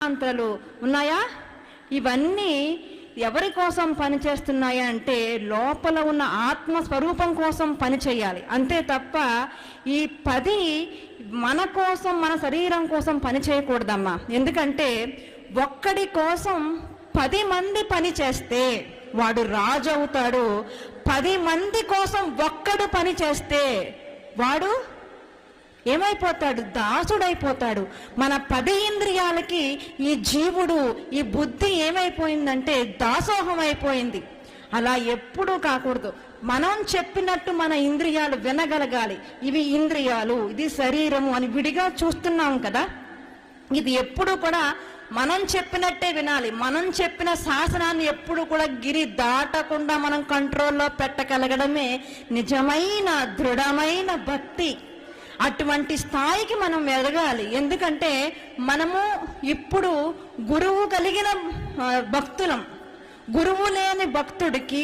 అంతలు ఉన్నాయా? ఇవన్నీ ఎవరి కోసం పనిచేస్తున్నాయా అంటే లోపల ఉన్న ఆత్మస్వరూపం కోసం పనిచేయాలి అంతే తప్ప ఈ 10 మన కోసం, మన శరీరం కోసం పని చేయకూడదమ్మా. ఎందుకంటే ఒక్కడి కోసం 10 మంది పని చేస్తే వాడు రాజు అవుతాడు. 10 మంది కోసం ఒక్కడు పని చేస్తే వాడు ఏమైపోతాడు? దాసుడైపోతాడు. మన 10 ఇంద్రియాలకి ఈ జీవుడు, ఈ బుద్ధి ఏమైపోయిందంటే దాసోహం అయిపోయింది. అలా ఎప్పుడూ కాకూడదు. మనం చెప్పినట్టు మన ఇంద్రియాలు వినగలగాలి. ఇవి ఇంద్రియాలు, ఇది శరీరము అని విడిగా చూస్తున్నాం కదా. ఇది ఎప్పుడు కూడా మనం చెప్పినట్టే వినాలి. మనం చెప్పిన శాసనాన్ని ఎప్పుడు కూడా గిరి దాటకుండా మనం కంట్రోల్లో పెట్టగలగడమే నిజమైన దృఢమైన భక్తి. అటువంటి స్థాయికి మనం ఎదగాలి. ఎందుకంటే మనము ఇప్పుడు గురువు కలిగిన భక్తులం. గురువు లేని భక్తుడికి,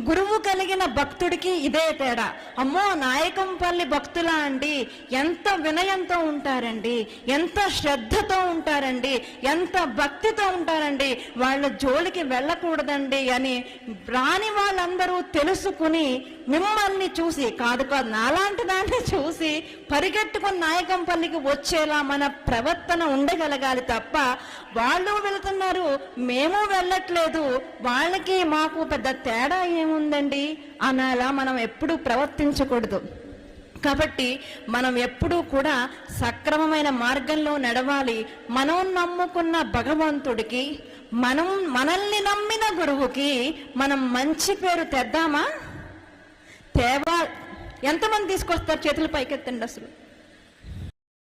గురువు కలిగిన భక్తుడికి ఇదే తేడా. అమ్మో, నాయకంపల్లి భక్తులా అండి, ఎంత వినయంతో ఉంటారండి, ఎంత శ్రద్ధతో ఉంటారండి, ఎంత భక్తితో ఉంటారండి, వాళ్ళ జోలికి వెళ్ళకూడదండి అని రాని వాళ్ళందరూ తెలుసుకుని మిమ్మల్ని చూసి, కాదు నాలాంటి దాన్ని చూసి పరిగెట్టుకుని నాయకంపల్లికి వచ్చేలా మన ప్రవర్తన ఉండగలగాలి తప్ప వాళ్ళు వెళుతున్నారు మేము వెళ్ళట్లేదు, వాళ్ళకి మాకు పెద్ద తేడా ఏముందండి అనాలా మనం ఎప్పుడూ ప్రవర్తించకూడదు. కాబట్టి మనం ఎప్పుడూ కూడా సక్రమమైన మార్గంలో నడవాలి. మనం నమ్ముకున్న భగవంతుడికి, మనల్ని నమ్మిన గురువుకి మనం మంచి పేరు తెద్దామా? ఎంతమంది తీసుకొస్తారు? చేతులు పైకెత్తండి అసలు.